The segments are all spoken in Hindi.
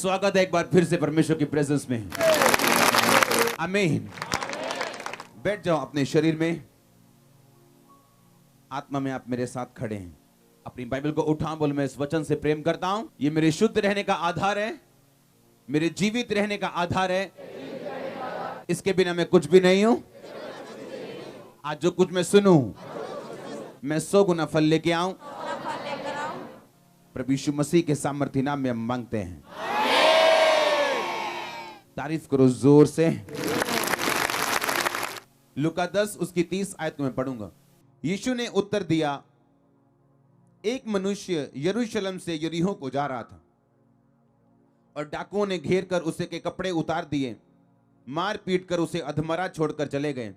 स्वागत है एक बार फिर से परमेश्वर की प्रेजेंस में। आमीन। बैठ जाओ अपने शरीर में, आत्मा में आप मेरे साथ खड़े हैं। अपनी बाइबल को उठा, बोल मैं इस वचन से प्रेम करता हूं। ये मेरे शुद्ध रहने का आधार है, मेरे जीवित रहने का आधार है। इसके बिना मैं कुछ भी नहीं हूं। आज जो कुछ मैं सुनूं, मैं 100 गुना फल लेके आऊं। प्रभु यीशु मसीह के सामर्थ्य नाम में हम मांगते हैं। तारीफ करो जोर से। लूका 10 उसकी 30 आयत को मैं पढ़ूंगा। यीशु ने उत्तर दिया, एक मनुष्य यरूशलेम से यरीहो को जा रहा था और डाकुओं ने घेर कर उसे के कपड़े उतार दिए, मार पीट कर उसे अधमरा छोड़कर चले गए।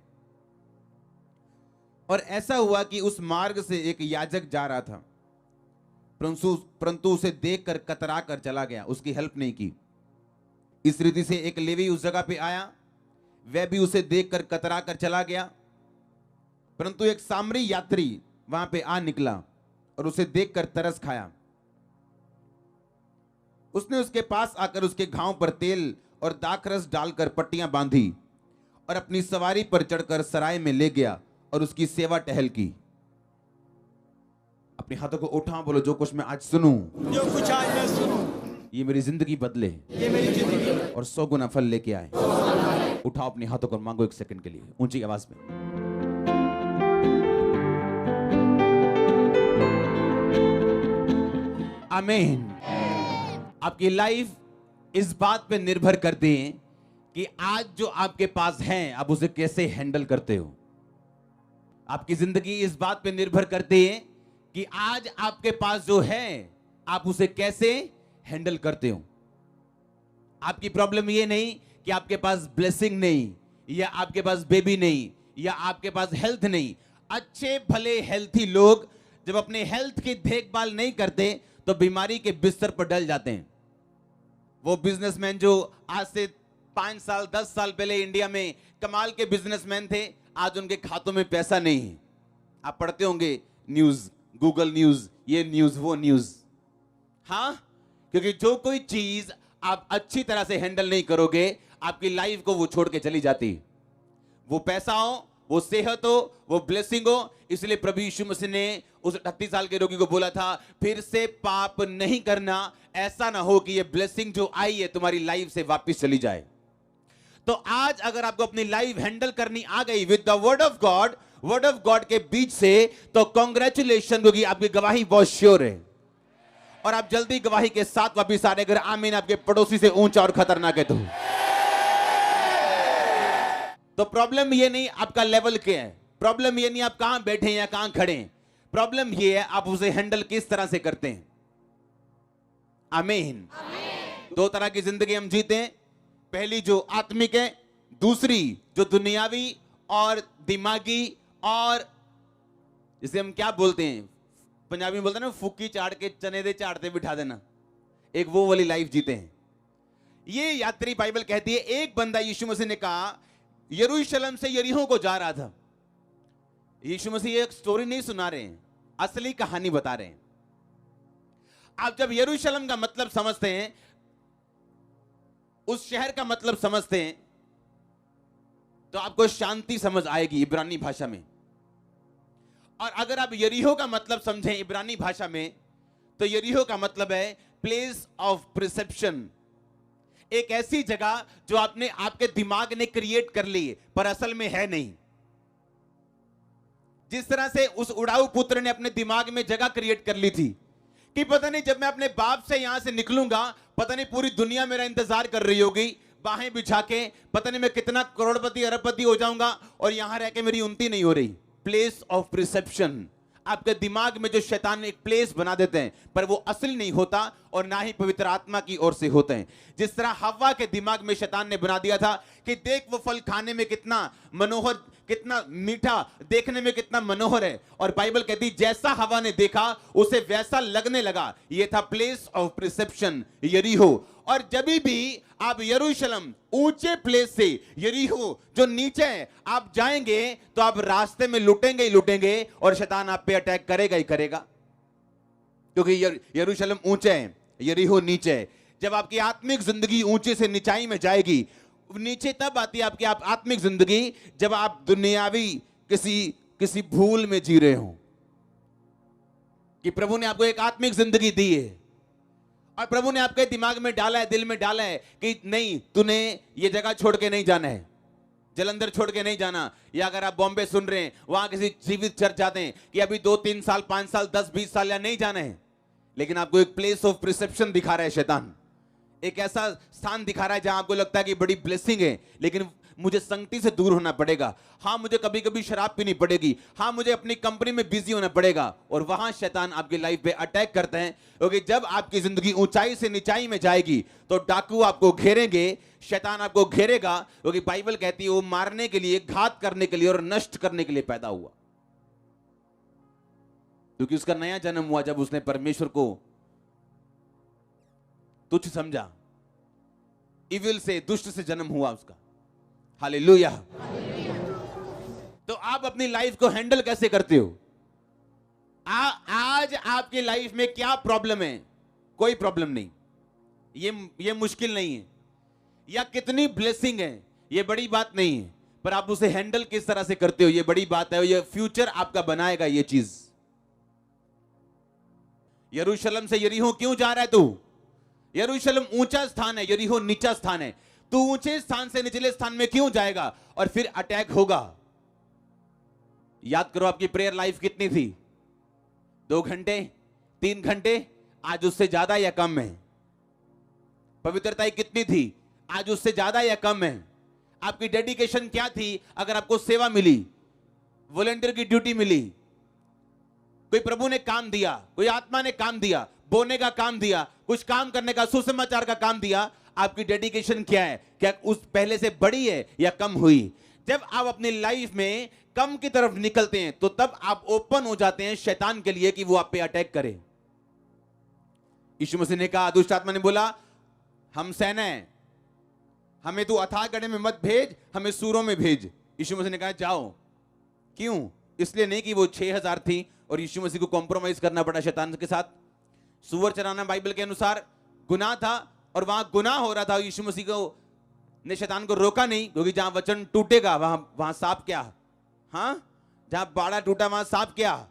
और ऐसा हुआ कि उस मार्ग से एक याजक जा रहा था, परंतु उसे देखकर कतरा कर चला गया, उसकी हेल्प नहीं की। इस रीति से एक लेवी उस जगह पे आया, वह भी उसे देखकर कतरा कर चला गया। परंतु एक सामरी यात्री वहां पे आ निकला और उसे देखकर तरस खाया। उसने उसके पास आकर उसके घाव पर तेल और दाखरस डालकर पट्टियां बांधी और अपनी सवारी पर चढ़कर सराय में ले गया और उसकी सेवा टहल की। अपने हाथों को उठा, बोलो जो कुछ मैं आज सुनूं, जो कुछ आज मैं सुनूं, ये मेरी जिंदगी बदले, ये मेरी जिंदगी और 100 गुना फल लेके आए। उठाओ अपने हाथों को, मांगो एक सेकंड के लिए ऊंची आवाज में। आमीन। आपकी लाइफ इस बात पे निर्भर करती है कि आज जो आपके पास है आप उसे कैसे हैंडल करते हो। आपकी जिंदगी इस बात पे निर्भर करती है कि आज आपके पास जो है आप उसे कैसे हैंडल करते हो। आपकी प्रॉब्लम ये नहीं कि आपके पास ब्लेसिंग नहीं, या आपके पास बेबी नहीं, या आपके पास हेल्थ नहीं। अच्छे भले हेल्थी लोग जब अपने हेल्थ की देखभाल नहीं करते तो बीमारी के बिस्तर पर डल जाते हैं। वो बिजनेसमैन जो आज से 5 साल 10 साल पहले इंडिया में कमाल के बिजनेसमैन थे, आज उनके खातों में पैसा नहीं है। आप पढ़ते होंगे न्यूज, गूगल न्यूज, ये न्यूज वो न्यूज। हाँ, क्योंकि जो कोई चीज आप अच्छी तरह से हैंडल नहीं करोगे, आपकी लाइफ को वो छोड़ के चली जाती। वो पैसा हो, वो सेहत हो, वो ब्लेसिंग हो। इसलिए प्रभु यीशु मसीह ने उस 38 साल के रोगी को बोला था, फिर से पाप नहीं करना, ऐसा ना हो कि ये ब्लेसिंग जो आई है तुम्हारी लाइफ से वापस चली जाए। तो आज अगर आपको अपनी लाइफ हैंडल करनी आ गई with the word of God के बीच से, तो कांग्रेचुलेशन, क्योंकि आपकी गवाही बहुत श्योर है और आप जल्दी गवाही के साथ वापिस आ रहे। अगर आमीन आपके पड़ोसी से ऊंचा और खतरनाक है तो प्रॉब्लम ये नहीं आपका लेवल क्या है, प्रॉब्लम ये नहीं आप कहां बैठे हैं या कहां खड़े हैं, प्रॉब्लम ये है आप उसे हैंडल किस तरह से करते हैं। आमीन। दो तरह की जिंदगी हम जीते हैं, पहली जो आत्मिक है, दूसरी जो दुनियावी और दिमागी, और जिसे हम क्या बोलते हैं, पंजाबी में बोलते हैं ना, फुकी चाड़ के चने दे चाड़ते बिठा देना, एक वो वाली लाइफ जीते हैं। ये यात्री बाइबल कहती है, एक बंदा यीशु मसीह ने कहा यरूशलेम से यरीहो को जा रहा था। यीशु मसीह एक स्टोरी नहीं सुना रहे हैं, असली कहानी बता रहे हैं। आप जब यरूशलेम का मतलब समझते हैं, उस शहर का मतलब समझते हैं, तो आपको शांति समझ आएगी इब्रानी भाषा में। और अगर आप यरीहो का मतलब समझें इब्रानी भाषा में, तो यरीहो का मतलब है प्लेस ऑफ प्रिसेप्शन, एक ऐसी जगह जो आपने आपके दिमाग ने क्रिएट कर ली पर असल में है नहीं। जिस तरह से उस उड़ाऊ पुत्र ने अपने दिमाग में जगह क्रिएट कर ली थी कि पता नहीं जब मैं अपने बाप से यहां से निकलूंगा, पता नहीं पूरी दुनिया मेरा इंतजार कर रही होगी, बाहें बिछा के, पता नहीं मैं कितना करोड़पति अरबपति हो जाऊंगा और यहां रह के मेरी उन्नति नहीं हो रही। प्लेस ऑफ प्रिसेप्शन, आपके दिमाग में जो शैतान एक प्लेस बना देते हैं, पर वो असली नहीं होता और ना ही पवित्र आत्मा की ओर से होते हैं। जिस तरह हव्वा के दिमाग में शैतान ने बना दिया था कि देख वो फल खाने में कितना मनोहर, कितना मीठा, देखने में कितना मनोहर है, और बाइबल कहती जैसा हवा ने देखा उसे वैसा लगने लगा। ये था प्लेस ऑफ प्रिसेप्शन, यरीहो। और जब भी आप यरूशलेम ऊंचे प्लेस से यरीहो जो नीचे है आप जाएंगे, तो आप रास्ते में लुटेंगे ही लुटेंगे और शैतान आप पे अटैक करेगा ही करेगा, क्योंकि यरूशलेम ऊंचे है, यरीहो नीचे है। जब आपकी आत्मिक जिंदगी ऊंचे से निचाई में जाएगी। नीचे तब आती है आपकी आत्मिक जिंदगी जब आप दुनियावी किसी भूल में जी रहे हो, कि प्रभु ने आपको एक आत्मिक जिंदगी दी है और प्रभु ने आपके दिमाग में डाला है, दिल में डाला है कि नहीं, तूने ये जगह छोड़ के नहीं जाना है, जलंधर छोड़ के नहीं जाना। या अगर आप बॉम्बे सुन रहे हैं, वहां किसी जीवित चर्च जाते हैं कि अभी 2-3 साल, 5 साल, 10-20 साल या नहीं जाना है, लेकिन आपको एक प्लेस ऑफ प्रिसेप्शन दिखा रहा है शैतान, एक ऐसा स्थान दिखा रहा है जहां आपको लगता है कि बड़ी ब्लेसिंग है, लेकिन मुझे संगति से दूर होना पड़ेगा। हाँ, मुझे कभी कभी शराब पीनी पड़ेगी। हाँ, मुझे अपनी कंपनी में बिजी होना पड़ेगा। और वहां शैतान आपकी लाइफ पे अटैक करते हैं, क्योंकि जब आपकी जिंदगी ऊंचाई से निचाई में जाएगी तो डाकू आपको घेरेंगे, शैतान आपको घेरेगा, क्योंकि बाइबल कहती है वो मारने के लिए, घात करने के लिए और नष्ट करने के लिए पैदा हुआ। क्योंकि उसका नया जन्म हुआ जब उसने परमेश्वर को तुच्छ समझा, इविल से, दुष्ट से जन्म हुआ उसका। हालेलुया। तो आप अपनी लाइफ को हैंडल कैसे करते हो? आज आपकी लाइफ में क्या प्रॉब्लम है? कोई प्रॉब्लम नहीं, ये मुश्किल नहीं है, या कितनी ब्लेसिंग है ये बड़ी बात नहीं है, पर आप उसे हैंडल किस तरह से करते हो ये बड़ी बात है। ये फ्यूचर आपका बनाएगा ये चीज। यरूशलेम से यरीहो क्यों जा रहा है तू? यरूशलेम ऊंचा स्थान है, यरीहो नीचा स्थान है। तू ऊंचे स्थान से निचले स्थान में क्यों जाएगा? और फिर अटैक होगा। याद करो आपकी प्रेयर लाइफ कितनी थी? 2 घंटे, 3 घंटे, आज उससे ज्यादा या कम है? पवित्रता कितनी थी? आज उससे ज्यादा या कम है? आपकी डेडिकेशन क्या थी? अगर आपको सेवा मिली, वॉलंटियर की ड्यूटी मिली, कोई प्रभु ने काम दिया, कोई आत्मा ने काम दिया, बोने का काम दिया, कुछ काम करने का, सुसमाचार का काम दिया, आपकी डेडिकेशन क्या है? क्या उस पहले से बड़ी है या कम हुई? जब आप अपनी लाइफ में कम की तरफ निकलते हैं तो तब आप ओपन हो जाते हैं शैतान के लिए कि वो आप पे अटैक करे। यीशु मसीह ने कहा, दुष्ट आत्मा ने बोला, हम सेना है, हमें तू अथाह गड्ढे में मत भेज, हमें सूरों में भेज। यीशु मसीह ने कहा जाओ। क्यों? इसलिए नहीं कि वो 6000 थी और यीशु मसीह को कॉम्प्रोमाइज करना पड़ा शैतान के साथ। सूअर चराना बाइबल के अनुसार गुनाह था और वहां गुनाह हो रहा था। यीशु मसीह को ने शैतान को रोका नहीं, क्योंकि जहां वचन टूटेगा वहां सांप क्या? हाँ, जहां बाड़ा टूटा वहां सांप क्या?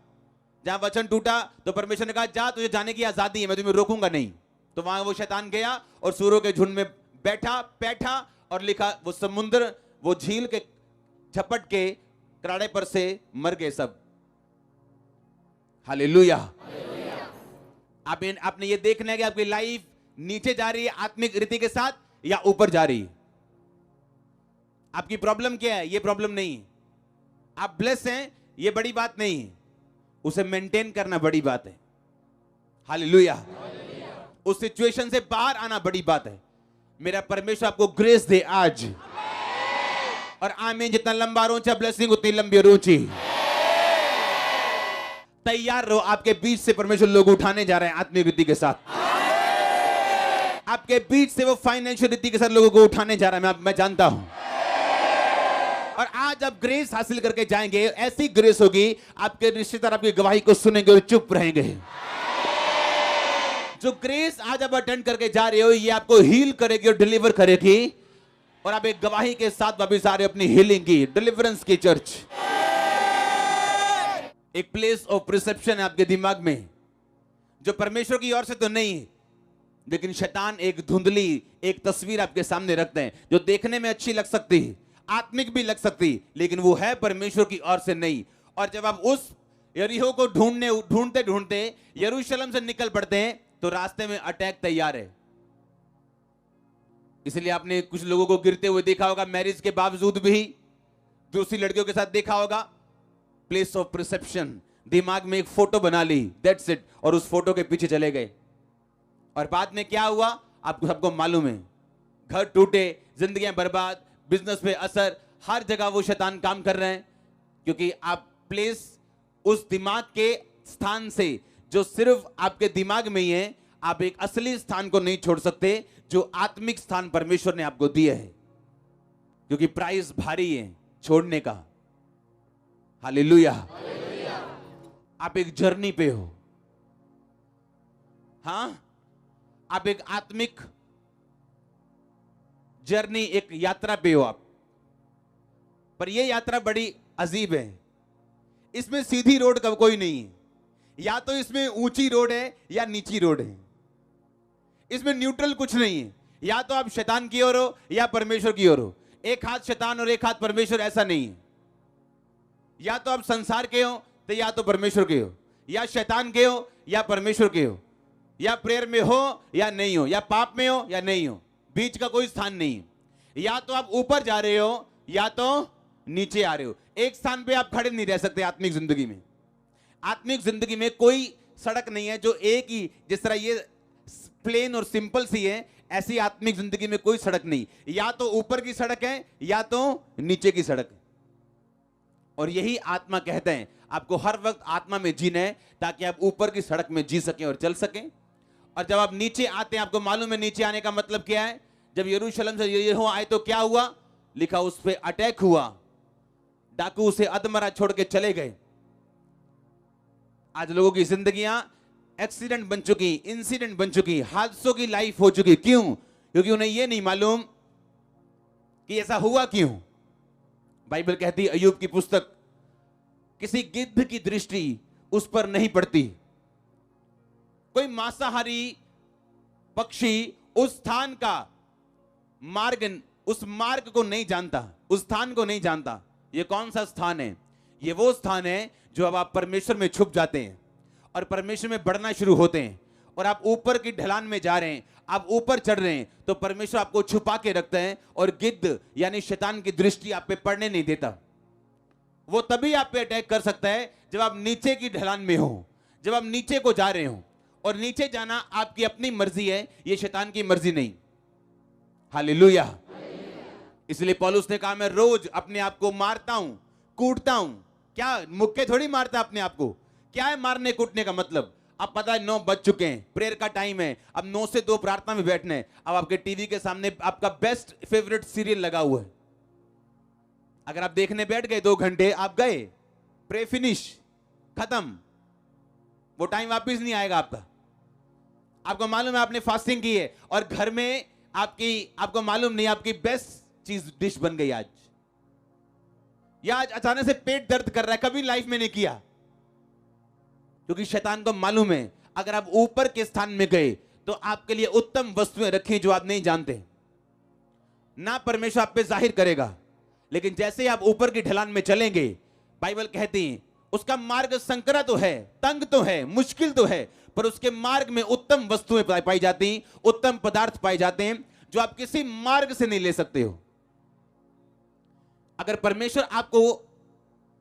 जहां वचन टूटा तो परमेश्वर ने कहा जा, तुझे जाने की आजादी है, मैं तुम्हें रोकूंगा नहीं। तो वहां वो शैतान गया और सूरों के झुंड में बैठा और लिखा, वो समुद्र, वो झील के झपट के कराड़े पर से मर गए सब। हालेलुया। आपने ये देखना है कि आपकी लाइफ नीचे जा रही है आत्मिक रीति के साथ या ऊपर जा रही है। आपकी प्रॉब्लम क्या है? ये प्रॉब्लम नहीं है। आप ब्लेस हैं, ये बड़ी बात नहीं है, उसे मेंटेन करना बड़ी बात है। हालेलुया। उस सिचुएशन से बाहर आना बड़ी बात है। मेरा परमेश्वर आपको ग्रेस दे आज। और आमीन। जितना लंबा और ऊंचा ब्लेसिंग उतनी लंबी और ऊंची। तैयार रहो, आपके बीच से परमेश्वर लोग उठाने जा रहे हैं आत्मिक रीति के साथ। आपके बीच से वो फाइनेंशियल रीति के साथ लोगों को उठाने जा रहा है, मैं जानता हूं। और आज आप ग्रेस हासिल करके जाएंगे, ऐसी ग्रेस होगी आपके रिश्तेदार आपकी गवाही को सुनेंगे और चुप रहेंगे। जो ग्रेस आज आप अटेंड करके जा रहे हो, ये आपको हील करेगी और डिलीवर करेगी, और आप एक गवाही के साथ वापस आ रहे हो अपनी हीलिंग की, डिलीवरेंस की चर्च। एक प्लेस ऑफ प्रिसेप्शन है आपके दिमाग में, जो परमेश्वर की ओर से तो नहीं है, लेकिन शैतान एक धुंधली एक तस्वीर आपके सामने रखते हैं, जो देखने में अच्छी लग सकती है, आत्मिक भी लग सकती, लेकिन वो है परमेश्वर की ओर से नहीं। और जब आप उस यरीहो को ढूंढते ढूंढते यरूशलेम से निकल पड़ते हैं, तो रास्ते में अटैक तैयार है। इसलिए आपने कुछ लोगों को गिरते हुए देखा होगा, मैरिज के बावजूद भी दूसरी लड़कियों के साथ देखा होगा। प्लेस ऑफ परसेप्शन, दिमाग में एक फोटो बना ली, दैट्स इट, और उस फोटो के पीछे चले गए। और बाद में क्या हुआ आपको सबको मालूम है। घर टूटे, जिंदगियां बर्बाद, बिजनेस पे असर, हर जगह वो शैतान काम कर रहे हैं, क्योंकि आप प्लेस उस दिमाग के स्थान से जो सिर्फ आपके दिमाग में ही है, आप एक असली स्थान को नहीं छोड़ सकते, जो आत्मिक स्थान परमेश्वर ने आपको दिया है, क्योंकि प्राइस भारी है छोड़ने का। हालेलुया। आप एक जर्नी पे हो, हाँ, आप एक आत्मिक जर्नी, एक यात्रा पे हो आप, पर यह यात्रा बड़ी अजीब है। इसमें सीधी रोड का कोई नहीं है, या तो इसमें ऊंची रोड है या नीची रोड है। इसमें न्यूट्रल कुछ नहीं है, या तो आप शैतान की ओर हो या परमेश्वर की ओर हो। एक हाथ शैतान और एक हाथ परमेश्वर, ऐसा नहीं है। या तो आप संसार के हो तो या तो परमेश्वर के हो, या शैतान के हो या परमेश्वर के हो, या प्रेयर में हो या नहीं हो, या पाप में हो या नहीं हो, बीच का कोई स्थान नहीं है। या तो आप ऊपर जा रहे हो या तो नीचे आ रहे हो। एक स्थान पे आप खड़े नहीं रह सकते आत्मिक जिंदगी में। आत्मिक जिंदगी में कोई सड़क नहीं है जो एक ही, जिस तरह ये प्लेन और सिंपल सी है, ऐसी आत्मिक जिंदगी में कोई सड़क नहीं। या तो ऊपर की सड़क है या तो नीचे की सड़क है। और यही आत्मा कहते हैं, आपको हर वक्त आत्मा में जीना है ताकि आप ऊपर की सड़क में जी सकें और चल सकें। और जब आप नीचे आते हैं, आपको मालूम है नीचे आने का मतलब क्या है। जब यरूशलेम से यरीहो आए तो क्या हुआ, लिखा उस पे अटैक हुआ, डाकू उसे अधमरा छोड़ के चले गए। आज लोगों की जिंदगियां एक्सीडेंट बन चुकी, इंसिडेंट बन चुकी, हादसों की लाइफ हो चुकी। क्यों? क्योंकि उन्हें यह नहीं मालूम कि ऐसा हुआ क्यों। बाइबल कहती है, अय्यूब की पुस्तक, किसी गिद्ध की दृष्टि उस पर नहीं पड़ती। कोई मांसाहारी पक्षी उस स्थान का मार्ग, उस मार्ग को नहीं जानता, उस स्थान को नहीं जानता। ये कौन सा स्थान है? ये वो स्थान है जो अब आप परमेश्वर में छुप जाते हैं और परमेश्वर में बढ़ना शुरू होते हैं, और आप ऊपर की ढलान में जा रहे हैं, आप ऊपर चढ़ रहे हैं, तो परमेश्वर आपको छुपा के रखता है और गिद्ध यानी शैतान की दृष्टि आप पे पड़ने नहीं देता। वो तभी आप पे अटैक कर सकता है जब आप नीचे की ढलान में हो, जब आप नीचे को जा रहे हो। और नीचे जाना आपकी अपनी मर्जी है, ये शैतान की मर्जी नहीं। हालेलुया। इसलिए पौलुस ने कहा, मैं रोज अपने आप को मारता हूं, कूटता हूं। क्या मुक्के थोड़ी मारता अपने आप को? क्या है मारने कूटने का मतलब? अब पता है 9 बज चुके हैं, प्रेयर का टाइम है, अब 9 से 2 प्रार्थना में बैठना है। अब आपके टीवी के सामने आपका बेस्ट फेवरेट सीरियल लगा हुआ है। अगर आप देखने बैठ गए 2 घंटे, आप गए, प्रे फिनिश, खत्म। वो टाइम वापिस नहीं आएगा आपका। आपको मालूम है आपने फास्टिंग की है और घर में आपको मालूम नहीं आपकी बेस्ट चीज डिश बन गई आज, या आज अचानक से पेट दर्द कर रहा है, कभी लाइफ में नहीं किया। क्योंकि शैतान को मालूम है अगर आप ऊपर के स्थान में गए तो आपके लिए उत्तम वस्तुएं रखी जो आप नहीं जानते। ना परमेश्वर आप पे जाहिर करेगा, लेकिन जैसे ही आप ऊपर की ढलान में चलेंगे, बाइबल कहती है उसका मार्ग संकरा तो है, तंग तो है, मुश्किल तो है, पर उसके मार्ग में उत्तम वस्तुएं पाई जाती, उत्तम पदार्थ पाए जाते हैं जो आप किसी मार्ग से नहीं ले सकते हो। अगर परमेश्वर आपको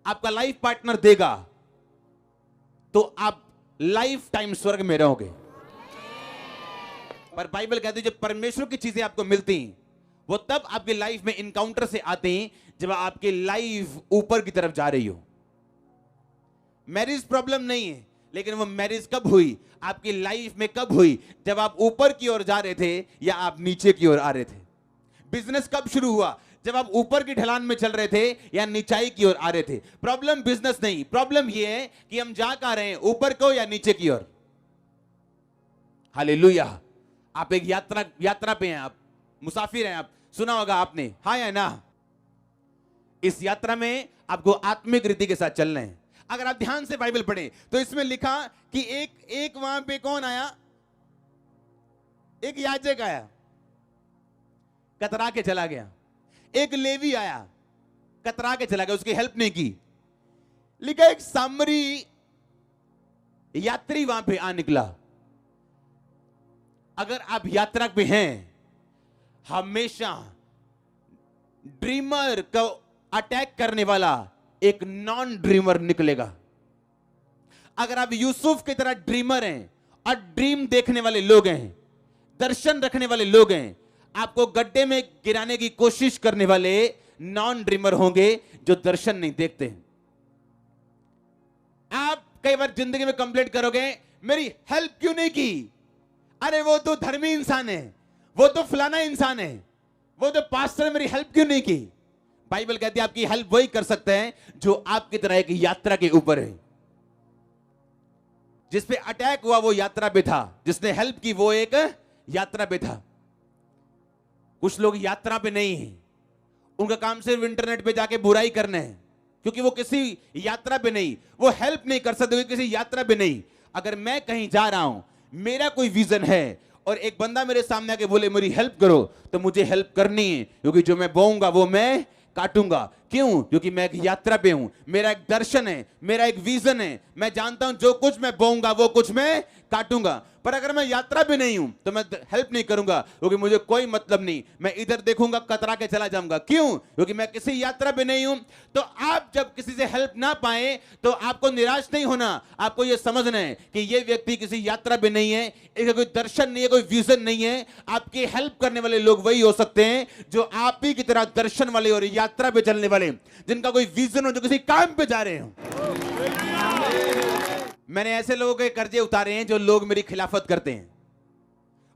आपका लाइफ पार्टनर देगा तो आप लाइफ टाइम स्वर्ग में रहोगे। पर बाइबल कहती है जब परमेश्वर की चीजें आपको मिलती हैं, वो तब आपकी लाइफ में इनकाउंटर से आते हैं जब आपकी लाइफ ऊपर की तरफ जा रही हो। मैरिज प्रॉब्लम नहीं है, लेकिन वो मैरिज कब हुई, आपकी लाइफ में कब हुई? जब आप ऊपर की ओर जा रहे थे या आप नीचे की ओर आ रहे थे। बिजनेस कब शुरू हुआ? जब आप ऊपर की ढलान में चल रहे थे या नीचाई की ओर आ रहे थे। प्रॉब्लम बिजनेस नहीं, प्रॉब्लम यह है कि हम जा कहां रहे हैं, ऊपर को या नीचे की ओर। हालेलुया। आप एक यात्रा पे हैं, आप मुसाफिर हैं। आप सुना होगा आपने, हाँ या ना? इस यात्रा में आपको आत्मिक रीति के साथ चलना है। अगर आप ध्यान से बाइबल पढ़ें तो इसमें लिखा कि एक वहां पे कौन आया? एक याजक आया, कतरा के चला गया। एक लेवी आया, कतरा के चला गया, उसकी हेल्प नहीं की। लिखा एक सामरी यात्री वहां पे आ निकला। अगर आप यात्रा पे हैं, हमेशा ड्रीमर को अटैक करने वाला एक नॉन ड्रीमर निकलेगा। अगर आप यूसुफ की तरह ड्रीमर हैं और ड्रीम देखने वाले लोग हैं, दर्शन रखने वाले लोग हैं, आपको गड्ढे में गिराने की कोशिश करने वाले नॉन ड्रीमर होंगे जो दर्शन नहीं देखते। आप कई बार जिंदगी में कंप्लेंट करोगे, मेरी हेल्प क्यों नहीं की? अरे वो तो धर्मी इंसान है, वो तो फलाना इंसान है, वो तो पास्टर, मेरी हेल्प क्यों नहीं की? बाइबल कहती है आपकी हेल्प वही कर सकते हैं जो आपकी तरह एक यात्रा के ऊपर है। जिस पे अटैक हुआ वो यात्रा पे था, जिसने हेल्प की वो एक यात्रा पे था। कुछ लोग यात्रा पे नहीं हैं, उनका काम सिर्फ इंटरनेट पे जाके बुराई करना है, क्योंकि वो किसी यात्रा पे नहीं, वो हेल्प नहीं कर सकते किसी यात्रा पे नहीं। अगर मैं कहीं जा रहा हूं, मेरा कोई विजन है और एक बंदा मेरे सामने आके बोले मेरी हेल्प करो, तो मुझे हेल्प करनी है, क्योंकि जो मैं बोऊंगा वो मैं काटूंगा। क्यों? क्योंकि मैं एक यात्रा पे हूं, मेरा एक दर्शन है, मेरा एक विजन है। मैं जानता हूं जो कुछ मैं बोऊंगा वो कुछ मैं काटूंगा। पर अगर मैं यात्रा पे नहीं हूं तो मैं हेल्प नहीं करूंगा, क्योंकि मुझे कोई मतलब नहीं, मैं इधर देखूंगा कतरा के चला जाऊंगा। क्यों? क्योंकि मैं किसी यात्रा पे नहीं हूं। तो आप जब किसी से हेल्प ना पाए तो आपको निराश नहीं होना, आपको यह समझना है कि यह व्यक्ति किसी यात्रा पे नहीं है, इसका कोई दर्शन नहीं है, कोई विजन नहीं है। आपकी हेल्प करने वाले लोग वही हो सकते हैं जो आप ही की तरह दर्शन वाले और यात्रा पे चलने वाले, जिनका कोई विजन हो, जो किसी काम पे जा रहे हो। मैंने ऐसे लोगों के कर्जे उतारे हैं जो लोग मेरी खिलाफत करते हैं,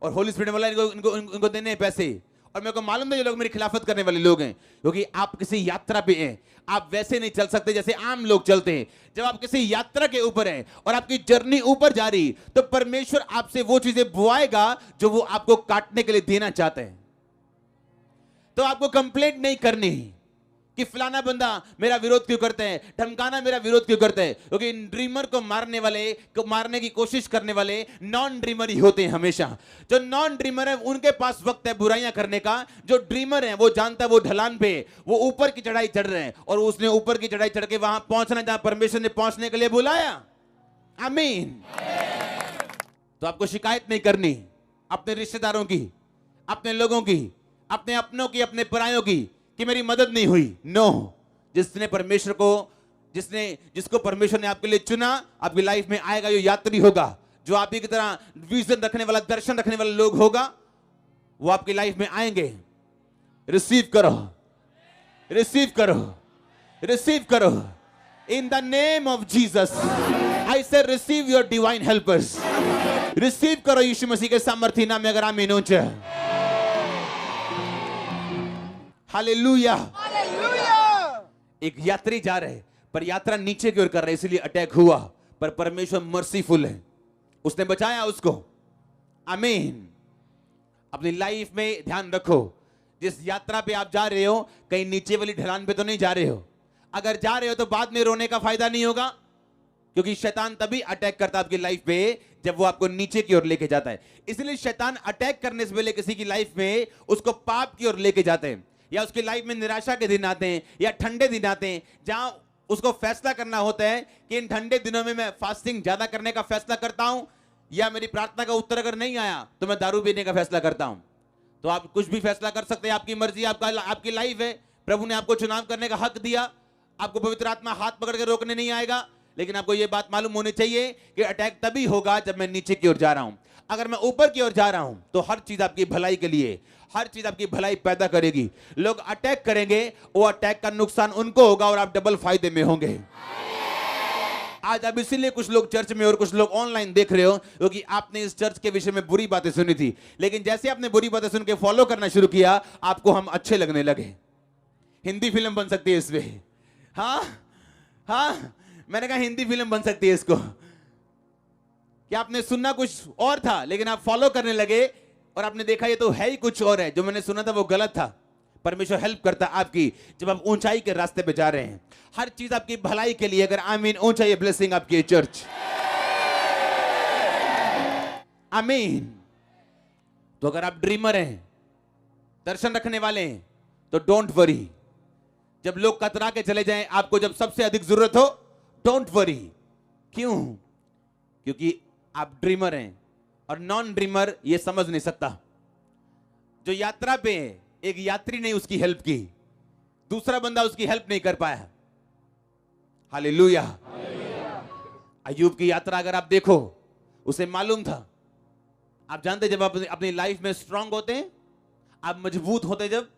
और होली स्पिरिट वाला इनको देने हैं पैसे, और मेरे को मालूम है ये लोग मेरी खिलाफत करने वाले लोग हैं, क्योंकि आप किसी यात्रा पे हैं। आप वैसे नहीं चल सकते जैसे आम लोग चलते हैं। जब आप किसी यात्रा के ऊपर हैं और आपकी जर्नी ऊपर जा रही, तो परमेश्वर आपसे वो चीजें बुआएगा जो वो आपको काटने के लिए देना चाहते हैं। तो आपको कंप्लेंट नहीं करनी कि फलाना बंदा मेरा विरोध क्यों करते हैं, ढमकाना मेरा विरोध क्यों करते हैं, क्योंकि ड्रीमर को मारने वाले, को मारने की कोशिश करने वाले नॉन ड्रीमर ही होते हैं हमेशा। जो नॉन ड्रीमर है उनके पास वक्त है बुराइयां करने का। जो ड्रीमर है वो जानता है वो ढलान पे, वो ऊपर की चढ़ाई चढ़ रहे हैं, और उसने ऊपर की चढ़ाई चढ़ के वहां पहुंचना जहां परमेश्वर ने पहुंचने के लिए बुलाया। आमीन। तो आपको शिकायत नहीं करनी अपने रिश्तेदारों की, अपने लोगों की, अपने अपनों की, अपने परायों की, कि मेरी मदद नहीं हुई। नो, जिसने परमेश्वर को, जिसको परमेश्वर ने आपके लिए चुना, आपकी लाइफ में आएगा, जो यात्री होगा, जो आप ही की तरह विजन रखने वाला, दर्शन रखने वाला लोग होगा, वो आपकी लाइफ में आएंगे। रिसीव करो, रिसीव करो, रिसीव करो in the name of Jesus. I say receive your divine helpers. Receive करो यीशु मसीह के सामर्थी नाम में। अगर आमीन हो जाए, हालेलुया। एक यात्री जा रहे, पर यात्रा नीचे की ओर कर रहे, इसलिए अटैक हुआ, पर परमेश्वर मर्सीफुल है, उसने बचाया उसको। आमीन। अपनी लाइफ में ध्यान रखो, जिस यात्रा पे आप जा रहे हो, कहीं नीचे वाली ढलान पे तो नहीं जा रहे हो। अगर जा रहे हो तो बाद में रोने का फायदा नहीं होगा, क्योंकि शैतान तभी अटैक करता है आपकी लाइफ पे जब वो आपको नीचे की ओर लेके जाता है। इसलिए शैतान अटैक करने से पहले किसी की लाइफ में उसको पाप की ओर लेके जाते हैं, या उसकी लाइफ में निराशा के दिन आते हैं, या ठंडे दिन आते हैं, जहां उसको फैसला करना होता है कि इन ठंडे दिनों में मैं फास्टिंग ज्यादा करने का फैसला करता हूं, या मेरी प्रार्थना का उत्तर अगर नहीं आया तो मैं दारू पीने का फैसला करता हूं। तो आप कुछ भी फैसला कर सकते हैं, आपकी मर्जी, आपकी लाइफ है। प्रभु ने आपको चुनाव करने का हक दिया, आपको पवित्र आत्मा हाथ पकड़ के रोकने नहीं आएगा। लेकिन आपको यह बात मालूम होनी चाहिए कि अटैक तभी होगा जब मैं नीचे की ओर जा रहा हूं। अगर मैं ऊपर की ओर जा रहा हूं तो हर चीज आपकी भलाई के लिए, हर चीज आपकी भलाई पैदा करेगी। लोग अटैक करेंगे, वो अटैक का नुकसान उनको होगा और आप डबल फायदे में होंगे। आज अब इसीलिए कुछ लोग चर्च में और कुछ लोग ऑनलाइन देख रहे हो, क्योंकि आपने इस चर्च के विषय में बुरी बातें सुनी थी, लेकिन जैसे आपने बुरी बातें सुन के फॉलो करना शुरू किया, आपको हम अच्छे लगने लगे। हिंदी फिल्म बन सकती है इसमें। हाँ हाँ, मैंने कहा हिंदी फिल्म बन सकती है इसको, कि आपने सुनना कुछ और था लेकिन आप फॉलो करने लगे और आपने देखा ये तो है ही कुछ और है, जो मैंने सुना था वो गलत था। परमेश्वर हेल्प करता आपकी जब आप ऊंचाई के रास्ते पे जा रहे हैं। हर चीज आपकी भलाई के लिए। अगर आमीन, ऊंचाई ब्लेसिंग आपकी चर्च। आमीन। तो अगर आप ड्रीमर हैं, दर्शन रखने वाले हैं, तो डोंट वरी। जब लोग कतरा के चले जाएं, आपको जब सबसे अधिक जरूरत हो, डोंट वरी। क्यों? क्योंकि आप ड्रीमर हैं, और नॉन ड्रीमर ये समझ नहीं सकता। जो यात्रा पे है, एक यात्री ने उसकी हेल्प की, दूसरा बंदा उसकी हेल्प नहीं कर पाया। हालेलुया। अय्यूब की यात्रा अगर आप देखो, उसे मालूम था। आप जानते, जब आप अपनी लाइफ में स्ट्रांग होते हैं, आप मजबूत होते जब,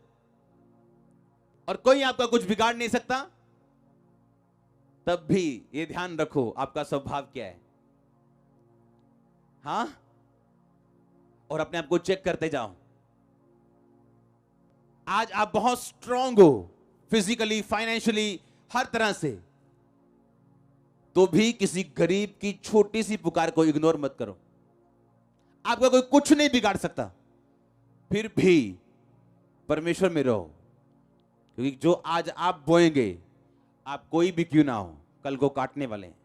और कोई आपका कुछ बिगाड़ नहीं सकता, तब भी ये ध्यान रखो आपका स्वभाव क्या है। हाँ, और अपने आप को चेक करते जाओ। आज आप बहुत स्ट्रांग हो, फिजिकली, फाइनेंशियली, हर तरह से, तो भी किसी गरीब की छोटी सी पुकार को इग्नोर मत करो। आपका कोई कुछ नहीं बिगाड़ सकता, फिर भी परमेश्वर में रहो, क्योंकि जो आज आप बोएंगे, आप कोई भी क्यों ना हो, कल को काटने वाले हैं।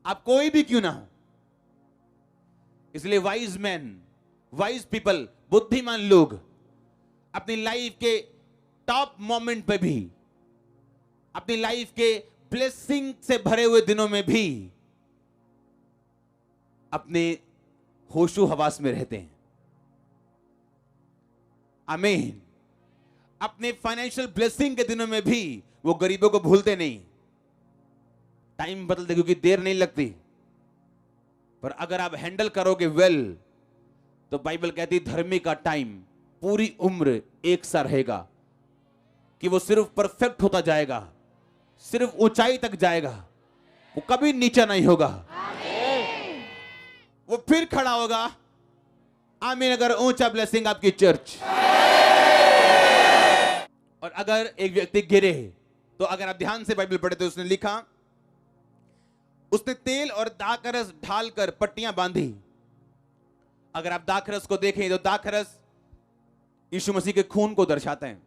आप कोई भी क्यों ना हो। इसलिए वाइज मैन, वाइज पीपल, बुद्धिमान लोग अपनी लाइफ के टॉप मोमेंट पे भी, अपनी लाइफ के ब्लेसिंग से भरे हुए दिनों में भी अपने होशो हवास में रहते हैं। आमीन। अपने फाइनेंशियल ब्लेसिंग के दिनों में भी वो गरीबों को भूलते नहीं। टाइम बदलते क्योंकि देर नहीं लगती, पर अगर आप हैंडल करोगे वेल, तो बाइबल कहती धर्मी का टाइम पूरी उम्र एक सा रहेगा, कि वो सिर्फ परफेक्ट होता जाएगा, सिर्फ ऊंचाई तक जाएगा, वो कभी नीचा नहीं होगा। वो फिर खड़ा होगा। आमीन। अगर ऊंचा ब्लेसिंग आपकी चर्च, और अगर एक व्यक्ति गिरे, तो अगर आप ध्यान से बाइबल पढ़े तो उसने लिखा, उसने तेल और दाखरस ढालकर पट्टियां बांधी। अगर आप दाखरस को देखें तो दाखरस यीशु मसीह के खून को दर्शाता है,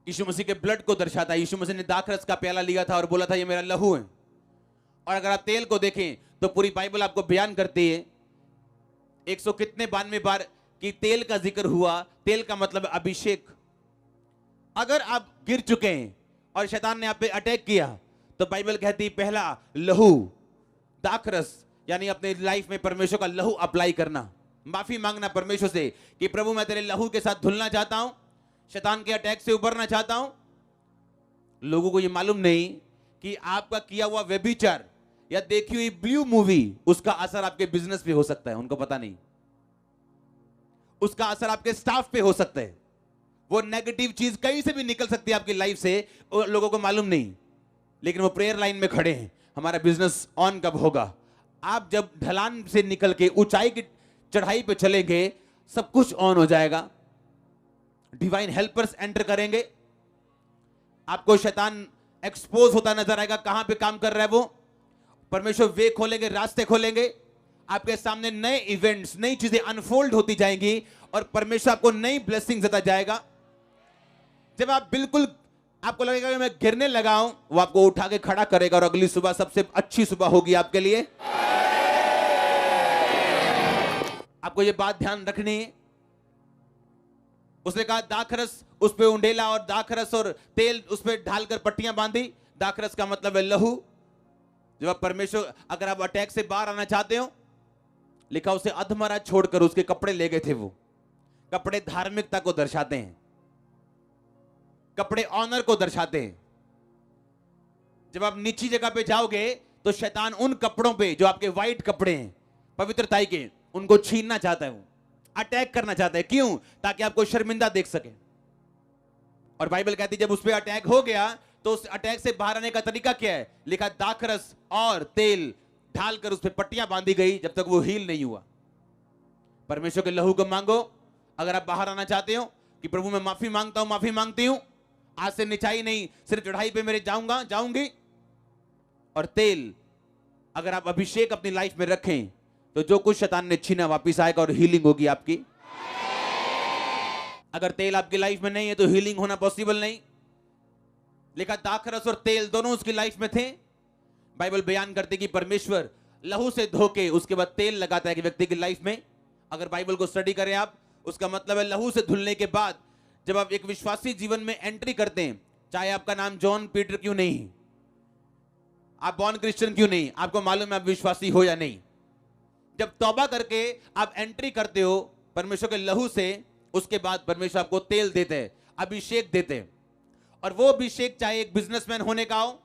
यीशु मसीह के ब्लड को दर्शाता है। यीशु मसीह ने दाखरस का प्याला लिया था और बोला था ये मेरा लहू है। और अगर आप तेल को देखें तो पूरी बाइबल आपको बयान करती है 100 कितने 92 बार कि तेल का जिक्र हुआ। तेल का मतलब अभिषेक। अगर आप गिर चुके हैं और शैतान ने आप पे अटैक किया, तो बाइबल कहती है पहला लहू, दाखरस, यानी अपने लाइफ में परमेश्वर का लहू अप्लाई करना, माफी मांगना परमेश्वर से कि प्रभु मैं तेरे लहू के साथ धुलना चाहता हूं, शैतान के अटैक से उबरना चाहता हूं। लोगों को यह मालूम नहीं कि आपका किया हुआ व्यभिचार या देखी हुई ब्लू मूवी, उसका असर आपके बिजनेस पे हो सकता है, उनको पता नहीं। उसका असर आपके स्टाफ पे हो सकता है। वो नेगेटिव चीज कहीं से भी निकल सकती है आपकी लाइफ से, और लोगों को मालूम नहीं, लेकिन वो प्रेयर लाइन में खड़े हैं, हमारा बिजनेस ऑन कब होगा। आप जब ढलान से निकल के ऊंचाई की चढ़ाई पे चलेंगे, सब कुछ ऑन हो जाएगा। डिवाइन हेल्पर्स एंटर करेंगे, आपको शैतान एक्सपोज होता नजर आएगा, कहां पे काम कर रहा है वो। परमेश्वर वे खोलेंगे, रास्ते खोलेंगे, आपके सामने नए इवेंट्स, नई चीजें अनफोल्ड होती जाएंगी, और परमेश्वर आपको नई ब्लेसिंग देता जाएगा। जब आप बिल्कुल आपको लगेगा कि मैं गिरने लगा हूं, वो आपको उठा के खड़ा करेगा, और अगली सुबह सबसे अच्छी सुबह होगी आपके लिए। आपको ये बात ध्यान रखनी है। उसने कहा दाखरस उस पे उंडेला, और दाखरस और तेल उस पे ढालकर पट्टियां बांधी। दाखरस का मतलब है लहू। जब आप परमेश्वर, अगर आप अटैक से बाहर आना चाहते हो, लिखा उसे अधमरा छोड़कर उसके कपड़े ले गए थे। वो कपड़े धार्मिकता को दर्शाते हैं, कपड़े ऑनर को दर्शाते हैं। जब आप नीची जगह पे जाओगे तो शैतान उन कपड़ों पे जो आपके व्हाइट कपड़े हैं पवित्रताई के, उनको छीनना चाहता है, वो अटैक करना चाहता है। क्यों? ताकि आपको शर्मिंदा देख सके। और बाइबल कहती है जब उस पर अटैक हो गया, तो उस अटैक से बाहर आने का तरीका क्या है? लिखा दाखरस और तेल ढालकर उस पर पट्टियां बांधी गई, जब तक वो हील नहीं हुआ। परमेश्वर के लहू को मांगो। अगर आप बाहर आना चाहते हो कि प्रभु मैं माफी मांगता हूं, माफी मांगती हूं, आज से निचाई नहीं, सिर्फ चढ़ाई पे मेरे जाऊंगा, जाऊंगी। और तेल, अगर आप अभिषेक अपनी लाइफ में रखें, तो जो कुछ शैतान ने छीना वापिस आएगा और हीलिंग होगी आपकी। अगर तेल आपकी लाइफ में नहीं है तो हीलिंग होना पॉसिबल नहीं। लिखा दाखरस और तेल दोनों उसकी लाइफ में थे। बाइबल बयान करती कि परमेश्वर लहू से धोके उसके बाद तेल लगाता है कि व्यक्ति की लाइफ में। अगर बाइबल को स्टडी करें आप, उसका मतलब है लहू से धुलने के बाद जब आप एक विश्वासी जीवन में एंट्री करते हैं, चाहे आपका नाम जॉन पीटर क्यों नहीं, आप बॉर्न क्रिश्चियन क्यों नहीं, आपको मालूम है आप विश्वासी हो या नहीं, जब तौबा करके आप एंट्री करते हो परमेश्वर के लहू से, उसके बाद परमेश्वर आपको तेल देते हैं, अभिषेक देते हैं। और वो अभिषेक चाहे एक बिजनेसमैन होने का हो,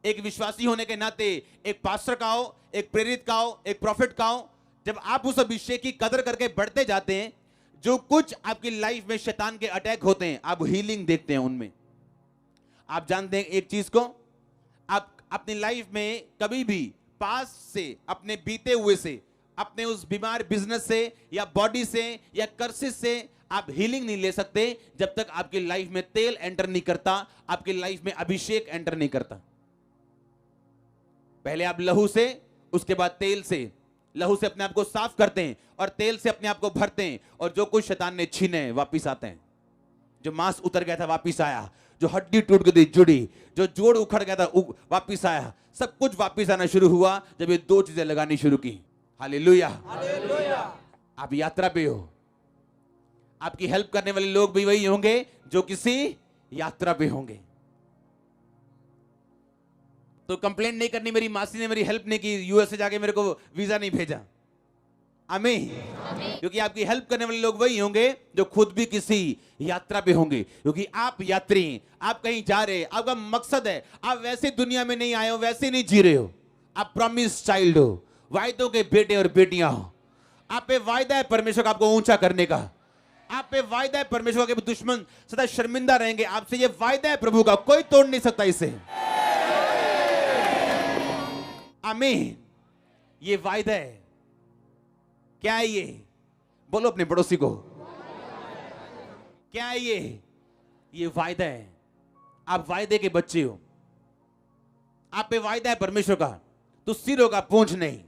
एक विश्वासी होने के नाते एक पास्टर का हो, एक प्रेरित का हो, एक प्रॉफिट का हो, जब आप उस अभिषेक की कदर करके बढ़ते जाते हैं, जो कुछ आपकी लाइफ में शैतान के अटैक होते हैं, आप हीलिंग देखते हैं उनमें। आप जानते हैं एक चीज को, आप अपनी लाइफ में कभी भी पास से, अपने बीते हुए से, अपने उस बीमार बिजनेस से या बॉडी से या कर्सिस से आप हीलिंग नहीं ले सकते जब तक आपकी लाइफ में तेल एंटर नहीं करता, आपकी लाइफ में अभिषेक एंटर नहीं करता। पहले आप लहू से, उसके बाद तेल से लहू से अपने आप को साफ करते हैं और तेल से अपने आप को भरते हैं, और जो कुछ शैतान ने छीने वापिस आते हैं। जो मांस उतर गया था वापिस आया, जो हड्डी टूट गई थी जुड़ी, जो जोड़ उखड़ गया था वापिस आया। सब कुछ वापिस आना शुरू हुआ जब ये दो चीजें लगानी शुरू की। हालेलुया। आप यात्रा पे हो, आपकी हेल्प करने वाले लोग भी वही होंगे जो किसी यात्रा पे होंगे। तो कंप्लेंट नहीं करनी, मेरी मासी ने मेरी हेल्प नहीं की, यूएस से जाके मेरे को वीजा नहीं भेजा। आमीन। क्योंकि आपकी हेल्प करने वाले लोग वही होंगे जो खुद भी किसी यात्रा पे होंगे। क्योंकि आप यात्री, आप कहीं जा रहे हैं, आपका मकसद है, आप वैसे दुनिया में नहीं आए हो, वैसे नहीं जी रहे हो। आप प्रॉमिस चाइल्ड हो, वायदों के बेटे और बेटियां हो। आप पे वायदा है परमेश्वर का आपको ऊंचा करने का। आप पे वायदा है परमेश्वर के दुश्मन सदा शर्मिंदा रहेंगे आपसे। ये वायदा है प्रभु का, कोई तोड़ नहीं सकता इसे। आमीन। ये वायदा है। क्या है ये? बोलो अपने पड़ोसी को, क्या है ये? ये वायदा है। आप वायदे के बच्चे हो, आप पे वायदा है परमेश्वर का, तो सिर होगा पूंछ नहीं।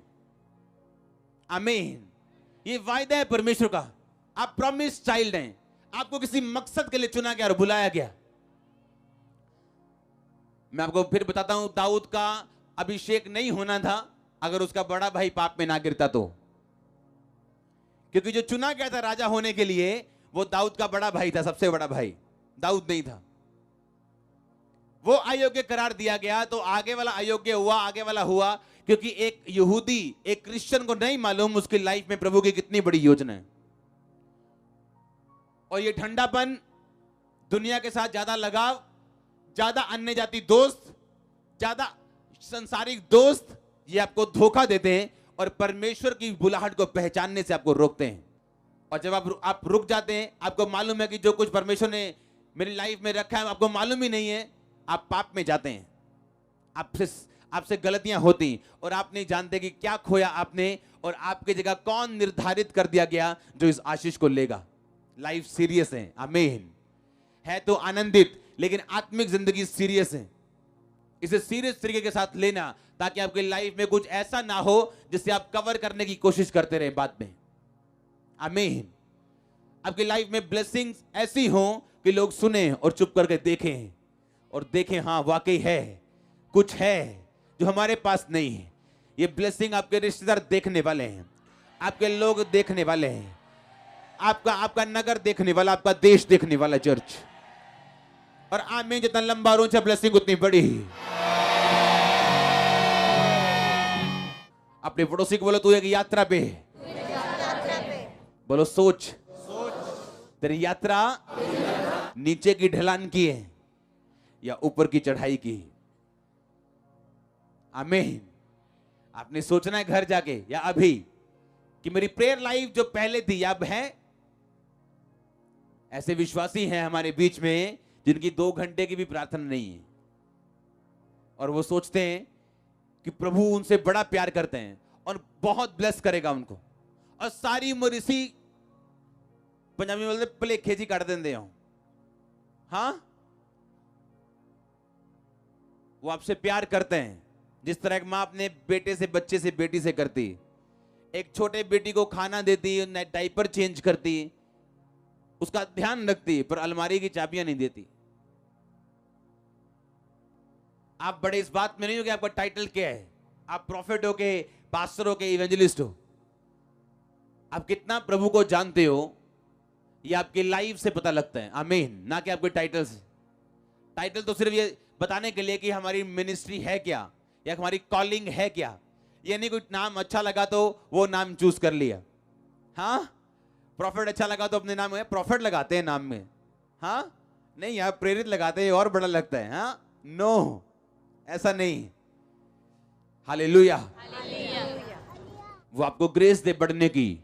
आमीन। ये वायदा है परमेश्वर का। आप प्रॉमिस चाइल्ड हैं, आपको किसी मकसद के लिए चुना गया और बुलाया गया। मैं आपको फिर बताता हूं, दाऊद का अभिषेक नहीं होना था अगर उसका बड़ा भाई पाप में ना गिरता तो। क्योंकि जो चुना गया था राजा होने के लिए वो दाऊद का बड़ा भाई था, सबसे बड़ा भाई दाऊद नहीं था। वो अयोग्य करार दिया गया तो आगे वाला अयोग्य हुआ, आगे वाला हुआ क्योंकि एक यहूदी, एक क्रिश्चियन को नहीं मालूम उसकी लाइफ में प्रभु की कितनी बड़ी योजना है। और ये ठंडापन, दुनिया के साथ ज्यादा लगाव, ज्यादा अन्य जाति दोस्त, ज्यादा संसारिक दोस्त, ये आपको धोखा देते हैं और परमेश्वर की बुलाहट को पहचानने से आपको रोकते हैं। और जब आप रुक जाते हैं, आपको मालूम है कि जो कुछ परमेश्वर ने मेरी लाइफ में रखा है आपको मालूम ही नहीं है, आप पाप में जाते हैं। आपसे गलतियां होती और आप नहीं जानते कि क्या खोया आपने और आपकी जगह कौन निर्धारित कर दिया गया जो इस आशीष को लेगा। लाइफ सीरियस है। आमीन। है तो आनंदित, लेकिन आत्मिक जिंदगी सीरियस है। इसे सीरियस तरीके के साथ लेना ताकि आपकी लाइफ में कुछ ऐसा ना हो जिससे आप कवर करने की कोशिश करते रहे बाद में। आमीन। आपकी लाइफ में ब्लेसिंग्स ऐसी हो कि लोग सुने और चुप करके देखें और देखें, हाँ वाकई है, कुछ है जो हमारे पास नहीं है। ये ब्लेसिंग आपके रिश्तेदार देखने वाले हैं, आपके लोग देखने वाले हैं, आपका नगर देखने वाला, आपका देश देखने वाला चर्च। और आमीन। जितना लंबा और ऊंचा ब्लेसिंग उतनी बड़ी। अपने पड़ोसी को बोलो तू एक यात्रा पे है। बोलो सोच तेरी यात्रा नीचे की ढलान की है या ऊपर की चढ़ाई की। आमीन। आपने सोचना है घर जाके या अभी कि मेरी प्रेयर लाइफ जो पहले थी अब है। ऐसे विश्वासी हैं हमारे बीच में जिनकी 2 घंटे की भी प्रार्थना नहीं है और वो सोचते हैं कि प्रभु उनसे बड़ा प्यार करते हैं और बहुत ब्लेस करेगा उनको। और सारी उम्र इसी, पंजाबी में बोलते भलेखे जी कर देंगे हो। हाँ, वो आपसे प्यार करते हैं जिस तरह एक माँ अपने बेटे से, बच्चे से, बेटी से करती। एक छोटे बेटी को खाना देती, डायपर चेंज करती, उसका ध्यान रखती, पर अलमारी की चाबियां नहीं देती। आप बड़े इस बात में नहीं हो कि आपका टाइटल क्या है, आप प्रॉफिट हो के, पास्टर हो के, इवेंजलिस्ट हो। आप कितना प्रभु को जानते हो ये आपकी लाइफ से पता लगता है। आमीन। ना कि आपके टाइटल से। टाइटल तो सिर्फ ये बताने के लिए कि हमारी मिनिस्ट्री है क्या या हमारी कॉलिंग है क्या। ये नहीं कोई नाम अच्छा लगा तो वो नाम चूज कर लिया। हाँ, प्रॉफिट अच्छा लगा तो अपने नाम में प्रॉफिट लगाते हैं नाम में। हाँ नहीं, यार प्रेरित लगाते हैं और बड़ा लगता है। हाँ नो, ऐसा नहीं। हालेलुया। वो आपको ग्रेस दे बढ़ने की।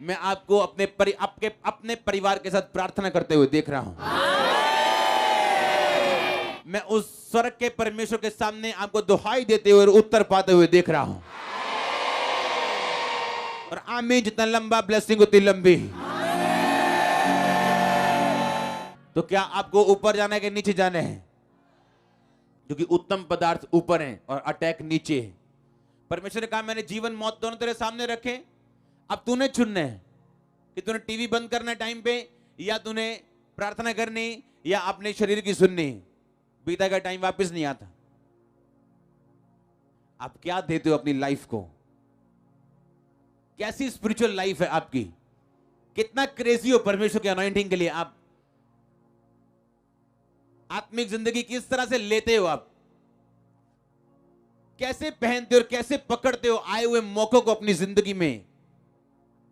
मैं आपको अपने परिवार के साथ प्रार्थना करते हुए देख रहा हूं। मैं उस स्वर्ग के परमेश्वर के सामने आपको दुहाई देते हुए और उत्तर पाते हुए देख रहा हूं। और आमीन। जितना लंबा ब्लेसिंग उतनी लंबी। तो क्या आपको ऊपर जाना है कि नीचे जाना है? क्योंकि उत्तम पदार्थ ऊपर हैं और अटैक नीचे है। परमेश्वर ने कहा मैंने जीवन मौत दोनों तेरे सामने रखे, अब तूने चुनना है कि तूने टीवी बंद करना टाइम पे, या तूने प्रार्थना करनी, या अपने शरीर की सुननी। बीता का टाइम वापस नहीं आता। आप क्या देते हो अपनी लाइफ को? कैसी स्पिरिचुअल लाइफ है आपकी? कितना क्रेजी हो परमेश्वर के अनॉइंटिंग के लिए? आप आत्मिक जिंदगी किस तरह से लेते हो? आप कैसे पहनते हो और कैसे पकड़ते हो आए हुए मौकों को अपनी जिंदगी में?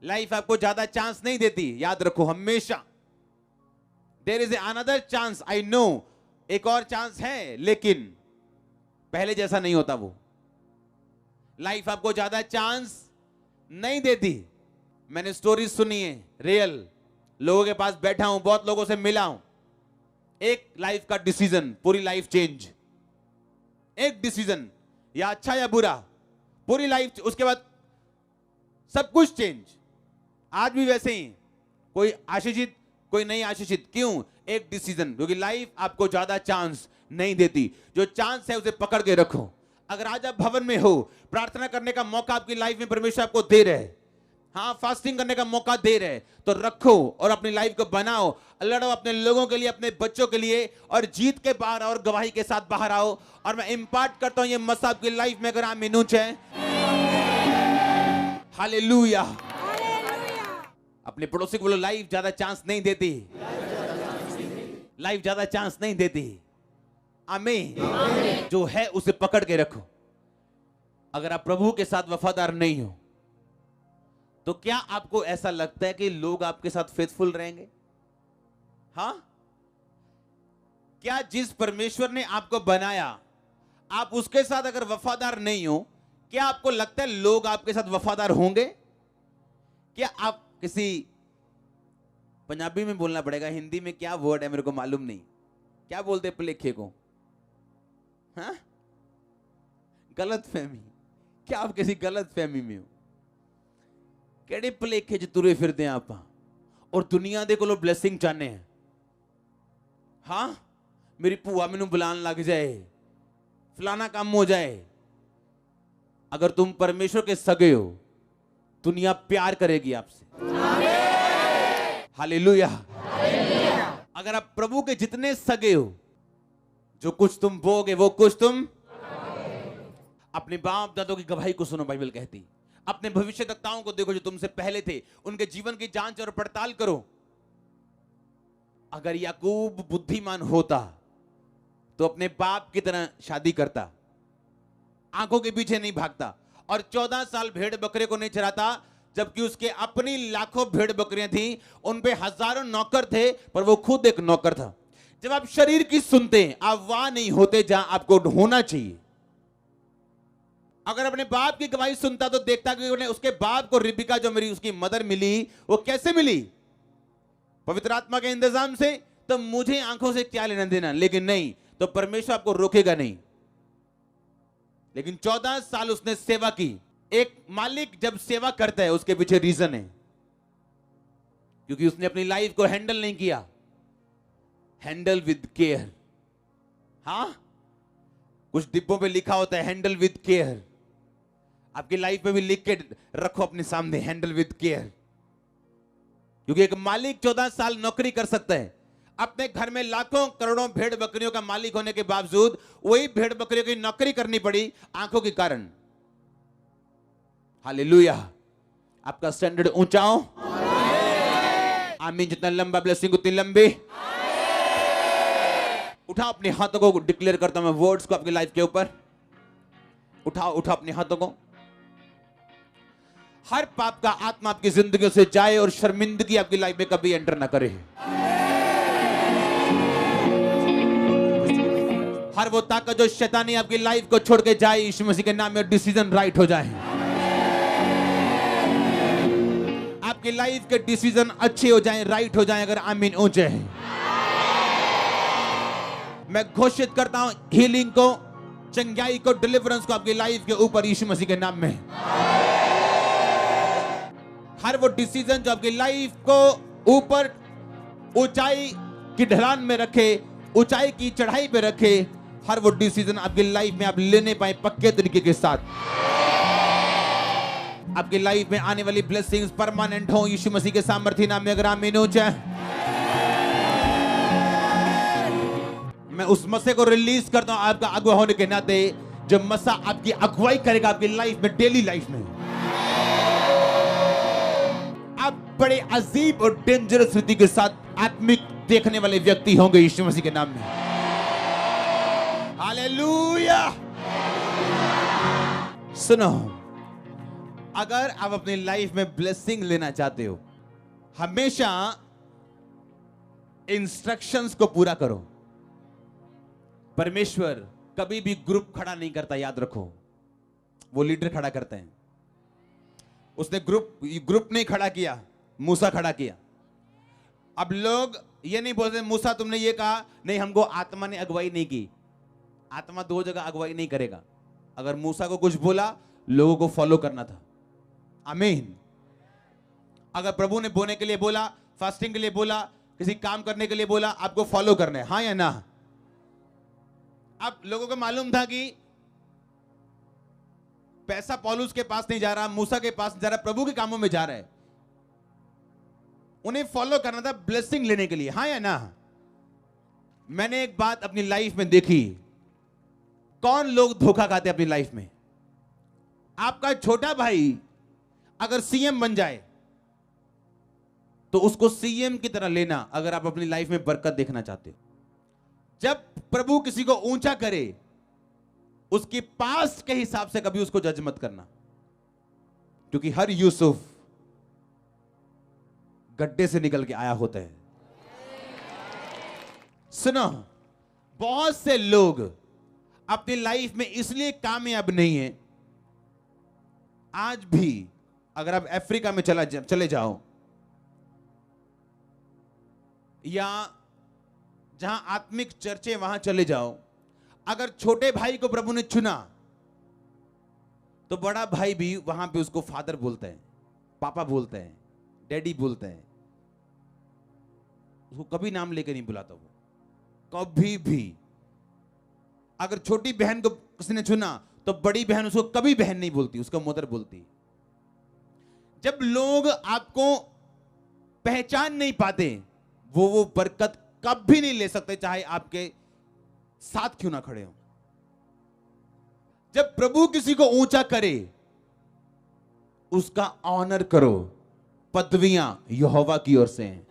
लाइफ आपको ज्यादा चांस नहीं देती, याद रखो हमेशा। There is another chance, I know, एक और चांस है, लेकिन पहले जैसा नहीं होता वो। लाइफ आपको ज्यादा चांस नहीं देती। मैंने स्टोरीज सुनी है, रियल लोगों के पास बैठा हूं, बहुत लोगों से मिला हूं। एक लाइफ का डिसीजन, पूरी लाइफ चेंज। एक डिसीजन, या अच्छा या बुरा, पूरी लाइफ, उसके बाद सब कुछ चेंज। आज भी वैसे ही, कोई आशीषित कोई नहीं आशीषित। क्यों? एक डिसीजन। क्योंकि लाइफ आपको ज्यादा चांस नहीं देती। जो चांस है उसे पकड़ के रखो। अगर आज आप भवन में हो, प्रार्थना करने का मौका आपकी लाइफ में परमेश्वर आपको दे रहे हैं, हाँ, फास्टिंग करने का मौका दे रहे हैं, तो रखो और अपनी लाइफ को बनाओ, लड़ो अपने लोगों के लिए, अपने बच्चों के लिए, और जीत के बाहर और गवाही के साथ बाहर आओ। और मैं इंपार्ट करता हूं ये मसा आपकी लाइफ में, अगर आप मिनूच है। हालेलुया। अपने पड़ोसी को बोलो, लाइफ ज्यादा चांस नहीं देती, लाइफ ज्यादा चांस नहीं देती। आमीन। जो है उसे पकड़ के रखो। अगर आप प्रभु के साथ वफादार नहीं हो, तो क्या आपको ऐसा लगता है कि लोग आपके साथ फेथफुल रहेंगे? हां? क्या जिस परमेश्वर ने आपको बनाया, आप उसके साथ अगर वफादार नहीं हो, क्या आपको लगता है लोग आपके साथ वफादार होंगे? क्या आप किसी, पंजाबी में बोलना पड़ेगा, हिंदी में क्या वर्ड है मेरे को मालूम नहीं, क्या बोलते प्लेखे को? हाँ? गलत फहमी। क्या आप किसी गलत फहमी में हो? केड़े भुलेखे च तुरे फिरदे आप, और दुनिया दे कोलों ब्लेसिंग चाहने हैं। हाँ, मेरी भूआ मैनू बुलान लग जाए, फलाना काम हो जाए। अगर तुम परमेश्वर के सगे हो, दुनिया प्यार करेगी आपसे। हालेलुया। अगर आप प्रभु के जितने सगे हो, जो कुछ तुम बोगे वो कुछ तुम। अपने बाप दादों की गवाही को सुनो, बाइबल कहती। अपने भविष्यवक्ताओं को देखो जो तुमसे पहले थे, उनके जीवन की जांच और पड़ताल करो। अगर याकूब बुद्धिमान होता तो अपने बाप की तरह शादी करता, आंखों के पीछे नहीं भागता, और 14 साल भेड़ बकरे को नहीं चराता, जबकि उसके अपनी लाखों भेड़ बकरियां थी, उन पे हजारों नौकर थे, पर वो खुद एक नौकर था। जब आप शरीर की सुनते हैं, आप वहां नहीं होते जहां आपको होना चाहिए। अगर अपने बाप की गवाही सुनता तो देखता कि उसके बाप को रिबिका, जो मेरी उसकी मदर मिली, वो कैसे मिली? पवित्र आत्मा के इंतजाम से। तो मुझे आंखों से क्या लेना देना, लेकिन नहीं, तो परमेश्वर आपको रोकेगा नहीं। लेकिन 14 साल उसने सेवा की। एक मालिक जब सेवा करता है, उसके पीछे रीजन है, क्योंकि उसने अपनी लाइफ को हैंडल नहीं किया। Handle with care. हाँ, कुछ डिब्बों पे लिखा होता है हैंडल विद केयर। आपकी लाइफ में भी लिख के रखो अपने सामने, हैंडल विद केयर। क्योंकि एक मालिक 14 साल नौकरी कर सकता है, अपने घर में लाखों करोड़ों भेड़ बकरियों का मालिक होने के बावजूद वही भेड़ बकरियों की नौकरी करनी पड़ी आंखों के कारण। हालेलुया। आपका स्टैंडर्ड ऊंचा हो। आमीन। जितना लंबा ब्लेसिंग उतनी लंबी। उठाओ अपने हाथों को, डिक्लेयर करता हूं मैं वर्ड्स को आपकी लाइफ के ऊपर। उठाओ उठाओ अपने हाथों को। हर पाप का आत्मा आपकी जिंदगी से जाए और शर्मिंदगी आपकी लाइफ में कभी एंटर ना करे। हर वो ताकत जो शैतानी आपकी लाइफ को छोड़ के जाए, यीशु मसीह के नाम में डिसीजन राइट हो जाए। आपकी लाइफ के डिसीजन अच्छे हो जाएं, राइट हो जाएं, अगर आमीन ऊंचे हैं। मैं घोषित करता हूं हीलिंग को, चंगाई को, डिलीवरेंस को आपकी लाइफ के ऊपर यीशु मसीह के नाम में। हर वो डिसीजन जो आपकी लाइफ को ऊपर ऊंचाई की ढलान में रखे, ऊंचाई की चढ़ाई पे रखे, हर वो डिसीजन आपकी लाइफ में आप लेने पाए पक्के तरीके के साथ। आपकी लाइफ में आने वाली ब्लेसिंग्स परमानेंट हो यीशु मसीह के सामर्थ्य नाम में। अगर आमीन हो जाए, मैं उस मसीह को रिलीज करता हूं आपका अगुवा होने के नाते, जब मसा आपकी अगुवाई करेगा आपकी लाइफ में, डेली लाइफ में आप बड़े अजीब और डेंजरस रीति के साथ आत्मिक देखने वाले व्यक्ति होंगे यीशु मसीह के नाम में। हालेलुया। सुनो, अगर आप अपनी लाइफ में ब्लेसिंग लेना चाहते हो, हमेशा इंस्ट्रक्शंस को पूरा करो। परमेश्वर कभी भी ग्रुप खड़ा नहीं करता, याद रखो। वो लीडर खड़ा करते हैं। उसने ग्रुप नहीं खड़ा किया, मूसा खड़ा किया। अब लोग ये नहीं बोलते मूसा तुमने ये कहा, नहीं हमको आत्मा ने अगुवाई नहीं की। आत्मा दो जगह अगुवाई नहीं करेगा। अगर मूसा को कुछ बोला, लोगों को फॉलो करना था। आमीन। अगर प्रभु ने बोने के लिए बोला, फास्टिंग के लिए बोला, किसी काम करने के लिए बोला, आपको फॉलो करना है, हाँ या ना? अब लोगों को मालूम था कि पैसा पौलुस के पास नहीं जा रहा, मूसा के पास जा रहा, प्रभु के कामों में जा रहा है। उन्हें फॉलो करना था ब्लेसिंग लेने के लिए, हाँ या ना? मैंने एक बात अपनी लाइफ में देखी। कौन लोग धोखा खाते अपनी लाइफ में? आपका छोटा भाई अगर सीएम बन जाए तो उसको सीएम की तरह लेना, अगर आप अपनी लाइफ में बरकत देखना चाहते हो। जब प्रभु किसी को ऊंचा करे, उसकी पास्ट के हिसाब से कभी उसको जज मत करना, क्योंकि हर यूसुफ गड्ढे से निकल के आया होता है। सुनो, बहुत से लोग अपनी लाइफ में इसलिए कामयाब नहीं है। आज भी अगर आप अफ्रीका में चले जाओ, या जहां आत्मिक चर्चे वहां चले जाओ, अगर छोटे भाई को प्रभु ने चुना तो बड़ा भाई भी वहां पे उसको फादर बोलते हैं, पापा बोलते हैं, डैडी बोलते हैं। उसको कभी नाम लेके नहीं बुलाता वो, कभी भी। अगर छोटी बहन को किसी ने चुना तो बड़ी बहन उसको कभी बहन नहीं बोलती, उसको मदर बोलती। जब लोग आपको पहचान नहीं पाते, वो बरकत कभी नहीं ले सकते, चाहे आपके साथ क्यों ना खड़े हो। जब प्रभु किसी को ऊंचा करे, उसका ऑनर करो। पदवियां यहोवा की ओर से हैं।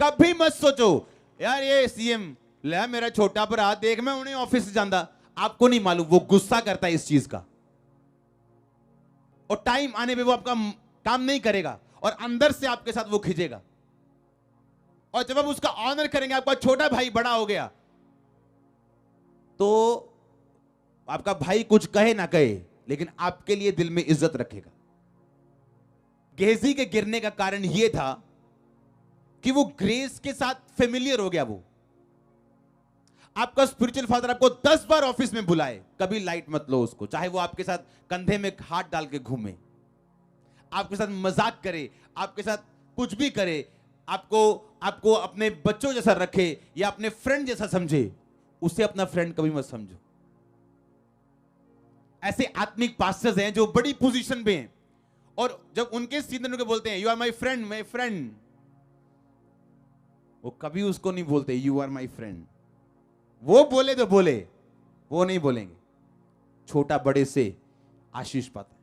कभी मत सोचो यार ये सीएम ले मेरा छोटा भरा, देख मैं उन्हें ऑफिस से जाता। आपको नहीं मालूम वो गुस्सा करता है इस चीज का, और टाइम आने पे वो आपका काम नहीं करेगा, और अंदर से आपके साथ वो खींचेगा। और जब आप उसका ऑनर करेंगे, आपका छोटा भाई बड़ा हो गया, तो आपका भाई कुछ कहे ना कहे, लेकिन आपके लिए दिल में इज्जत रखेगा। गेहजी के गिरने का कारण यह था कि वो ग्रेस के साथ फेमिलियर हो गया। वो आपका स्पिरिचुअल फादर आपको 10 बार ऑफिस में बुलाए, कभी लाइट मत लो उसको। चाहे वो आपके साथ कंधे में हाथ डाल के घूमे, आपके साथ मजाक करे, आपके साथ कुछ भी करे, आपको अपने बच्चों जैसा रखे या अपने फ्रेंड जैसा समझे, उसे अपना फ्रेंड कभी मत समझो। ऐसे आत्मिक पास्टर्स हैं जो बड़ी पोजीशन पे हैं, और जब उनके सीनियर को बोलते हैं you are my friend, my friend, वो कभी उसको नहीं बोलते यू आर माय फ्रेंड। वो बोले तो बोले, वो नहीं बोलेंगे। छोटा बड़े से आशीष पाता है।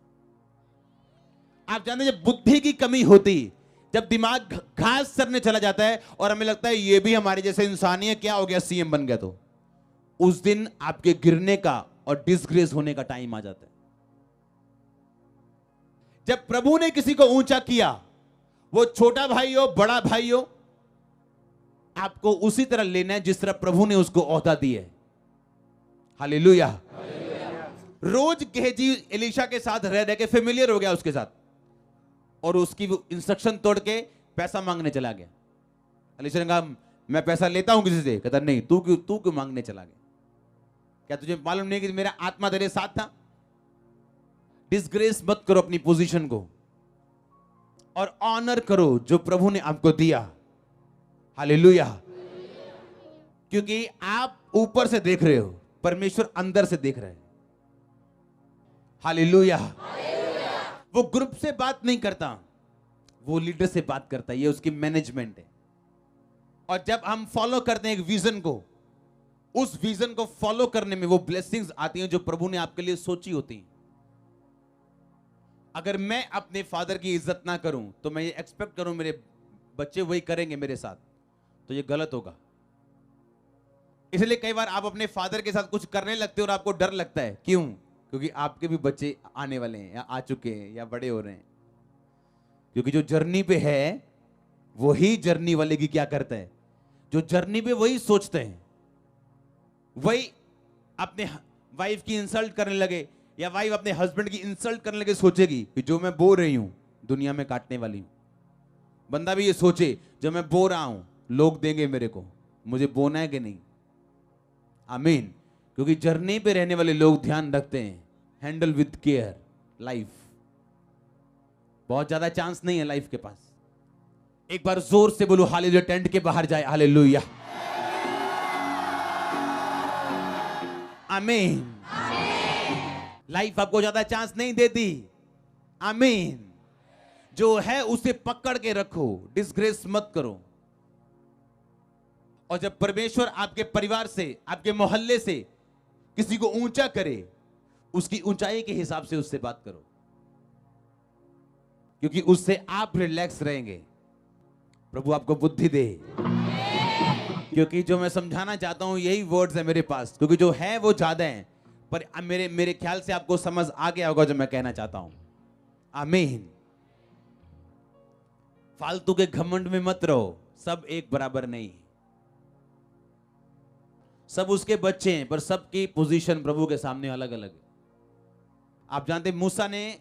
आप जानते हैं, जब बुद्धि की कमी होती, जब दिमाग घास सरने चला जाता है और हमें लगता है ये भी हमारे जैसे इंसान ही है, क्या हो गया सीएम बन गया, तो उस दिन आपके गिरने का और डिसग्रेस होने का टाइम आ जाता है। जब प्रभु ने किसी को ऊंचा किया, वो छोटा भाई हो बड़ा भाई हो, आपको उसी तरह लेना है जिस तरह प्रभु ने उसको ओहदा दी है। हालेलुया। रोज गेहजी एलीशा के साथ रह के फेमिलियर हो गया उसके साथ, और उसकी इंस्ट्रक्शन तोड़ के पैसा मांगने चला गया। एलीशा ने कहा मैं पैसा लेता हूं किसी से, कहता नहीं, तू क्यों मांगने चला गया? क्या तुझे मालूम नहीं कि मेरा आत्मा तेरे साथ था? डिसग्रेस मत करो अपनी पोजीशन को, और ऑनर करो जो प्रभु ने आपको दिया। हालेलुया। क्योंकि आप ऊपर से देख रहे हो, परमेश्वर अंदर से देख रहे हैं। हालेलुया। वो ग्रुप से बात नहीं करता, वो लीडर से बात करता है। ये उसकी मैनेजमेंट है। और जब हम फॉलो करते हैं एक विजन को, उस विजन को फॉलो करने में वो ब्लेसिंग्स आती हैं जो प्रभु ने आपके लिए सोची होती हैं। अगर मैं अपने फादर की इज्जत ना करूं तो मैं ये एक्सपेक्ट करूं मेरे बच्चे वही करेंगे मेरे साथ, तो ये गलत होगा। इसलिए कई बार आप अपने फादर के साथ कुछ करने लगते हो और आपको डर लगता है। क्यों? क्योंकि आपके भी बच्चे आने वाले हैं या आ चुके हैं या बड़े हो रहे हैं। क्योंकि जो जर्नी पे है वही जर्नी वाले की क्या करता है, जो जर्नी पे वही सोचते हैं, वही अपने वाइफ की इंसल्ट करने लगे या वाइफ अपने हस्बैंड की इंसल्ट करने लगे, सोचेगी कि जो मैं बो रही हूं दुनिया में काटने वाली हूं। बंदा भी ये सोचे जो मैं बो रहा हूं लोग देंगे मेरे को, मुझे बोना है कि नहीं। आमीन। क्योंकि जर्नी पे रहने वाले लोग ध्यान रखते हैं, हैंडल विद केयर लाइफ। बहुत ज्यादा चांस नहीं है लाइफ के पास। एक बार जोर से बोलो हालेलुया, टेंट के बाहर जाए हालेलुया। आमीन। लाइफ आपको ज्यादा चांस नहीं देती। आमीन। जो है उसे पकड़ के रखो, डिसग्रेस मत करो। और जब परमेश्वर आपके परिवार से, आपके मोहल्ले से किसी को ऊंचा करे, उसकी ऊंचाई के हिसाब से उससे बात करो, क्योंकि उससे आप रिलैक्स रहेंगे। प्रभु आपको बुद्धि दे। क्योंकि जो मैं समझाना चाहता हूं यही वर्ड्स है मेरे पास, क्योंकि जो है वो ज्यादा है, पर मेरे ख्याल से आपको समझ आ गया होगा जो मैं कहना चाहता हूं। आमीन। फालतू के घमंड में मत रहो, सब एक बराबर नहीं। सब उसके बच्चे हैं, पर सबकी पोजीशन प्रभु के सामने अलग अलग है। आप जानते मूसा ने,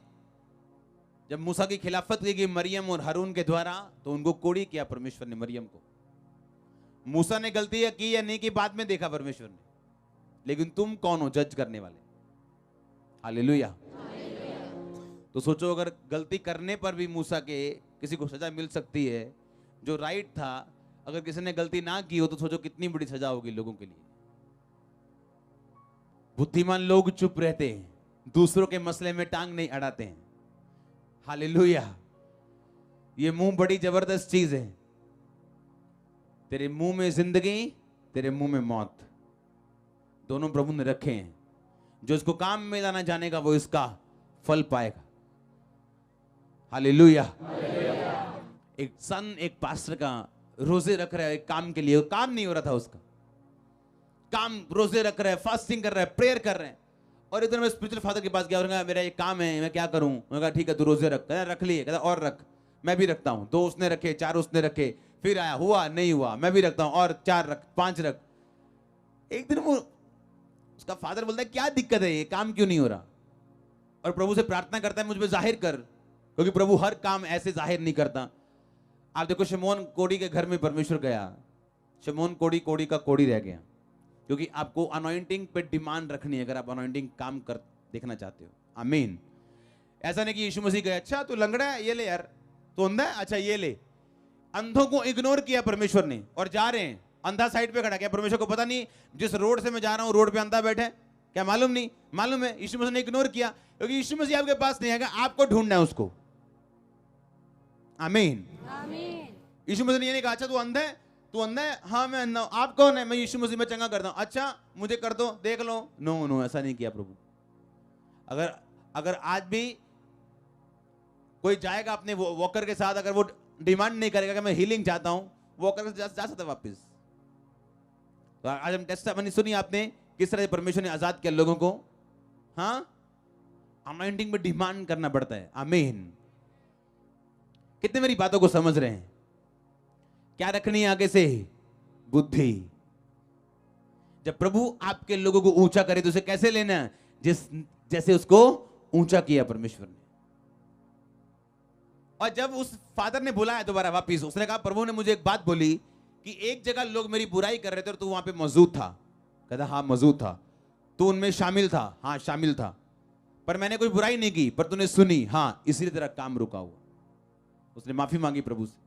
जब मूसा की खिलाफत की गई मरियम और हारून के द्वारा, तो उनको कोड़ी किया परमेश्वर ने मरियम को। मूसा ने गलती की या नहीं की बाद में देखा परमेश्वर ने, लेकिन तुम कौन हो जज करने वाले। हालेलुया। तो सोचो अगर गलती करने पर भी मूसा के किसी को सजा मिल सकती है जो राइट था, अगर किसी ने गलती ना की हो तो सोचो कितनी बड़ी सजा होगी लोगों के लिए। बुद्धिमान लोग चुप रहते हैं, दूसरों के मसले में टांग नहीं अड़ाते हैं। हालेलुया। ये मुंह बड़ी जबरदस्त चीज है। तेरे मुंह में जिंदगी, तेरे मुंह में मौत, दोनों प्रभु ने रखे हैं। जो इसको काम में लाना जानेगा वो इसका फल पाएगा। हालेलुया। एक सन, एक पास्टर का रोजे रख रहा है एक काम के लिए, काम नहीं हो रहा था उसका काम, रोजे रख रहा है, फास्टिंग कर रहा है, प्रेयर कर रहे हैं। और इधर मैं स्पिरिचुअल फादर के पास गया और कहा मेरा एक काम है, मैं क्या करूं। मैंने कहा ठीक है तू रोजे रख। कहता रख लिए। कहता और रख। मैं भी रखता हूं। 2 उसने रखे, 4 उसने रखे, फिर आया, हुआ नहीं हुआ, मैं भी रखता हूं, और 4 रख, 5 रख। एक दिन वो उसका फादर बोलता है क्या दिक्कत है, ये काम क्यों नहीं हो रहा। और प्रभु से प्रार्थना करता है मुझ पे जाहिर कर, क्योंकि प्रभु हर काम ऐसे जाहिर नहीं करता। आप देखो शमौन कोड़ी के घर में परमेश्वर गया, शमौन कोड़ी का कोड़ी रह गया, क्योंकि आपको अनॉइंटिंग पे डिमांड रखनी है अगर आप अनॉइंटिंग काम कर देखना चाहते हो। आमीन। ऐसा नहीं कि यीशु मसीह गए, अच्छा तू लंगड़ा है ये ले यार, तू अंधा है अच्छा ये ले। अंधों को इग्नोर किया परमेश्वर ने, और जा रहे हैं, अंधा साइड पे खड़ा किया। परमेश्वर को पता नहीं जिस रोड से मैं जा रहा हूं रोड पे अंधा बैठे, क्या मालूम नहीं? मालूम है यीशु मसीह ने इग्नोर किया, क्योंकि यीशु मसीह आपके पास नहीं आएगा, आपको ढूंढना है उसको। आमीन। यीशु मसीह ने ये नहीं कहा अच्छा तू अंधा है, तू अंधा है, हाँ मैं अंधा हूं, आप कौन है? मैं यीशु मसीह में चंगा करता हूं, अच्छा मुझे कर दो देख लो। नो नो, ऐसा नहीं किया प्रभु। अगर आज भी कोई जाएगा अपने वॉकर के साथ, अगर वो डिमांड नहीं करेगा कि मैं हीलिंग चाहता हूं, वॉकर से जा सकता वापस। तो आज हम टेस्टामनी सुनी आपने किस तरह परमेश्वर ने आजाद किया लोगों को। हाँ, अनॉइंटिंग में डिमांड करना पड़ता है। आमीन। कितने मेरी बातों को समझ रहे हैं? क्या रखनी है आगे से? बुद्धि। जब प्रभु आपके लोगों को ऊंचा करे तो उसे कैसे लेना है? जैसे उसको ऊंचा किया परमेश्वर ने। और जब उस फादर ने बुलाया दोबारा वापिस, उसने कहा प्रभु ने मुझे एक बात बोली कि एक जगह लोग मेरी बुराई कर रहे थे और तू वहां पे मौजूद था। कहता हाँ मौजूद था। तू उनमें शामिल था? हाँ शामिल था। पर मैंने कोई बुराई नहीं की, पर तूने सुनी। हाँ, इसीलिए तेरा काम रुका हुआ। उसने माफी मांगी प्रभु से।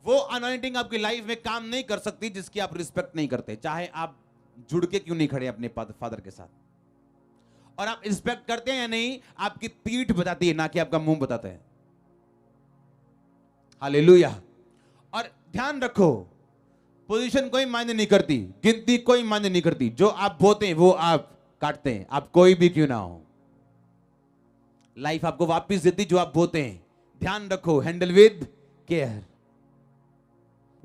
वो अनॉइंटिंग आपकी लाइफ में काम नहीं कर सकती जिसकी आप रिस्पेक्ट नहीं करते, चाहे आप जुड़ के क्यों नहीं खड़े अपने फादर के साथ। और आप इंस्पेक्ट करते हैं या नहीं, आपकी पीठ बताती है, ना कि आपका मुंह बताता है। हालेलुया। और ध्यान रखो, पोजीशन कोई मायने नहीं करती, गिनती कोई मायने नहीं करती। जो आप बोते हैं वो आप काटते हैं, आप कोई भी क्यों ना हो। लाइफ आपको वापस देती जो आप बोते हैं। ध्यान रखो, हैंडल विद केयर।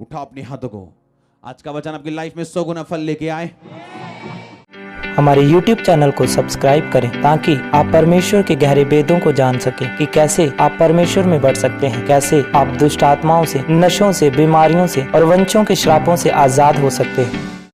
उठाओ अपने हाथों को। आज का वचन आपकी लाइफ में 100 गुना फल लेके आए। हमारे YouTube चैनल को सब्सक्राइब करें ताकि आप परमेश्वर के गहरे भेदों को जान सकें कि कैसे आप परमेश्वर में बढ़ सकते हैं, कैसे आप दुष्ट आत्माओं से, नशों से, बीमारियों से और वंशों के श्रापों से आजाद हो सकते हैं।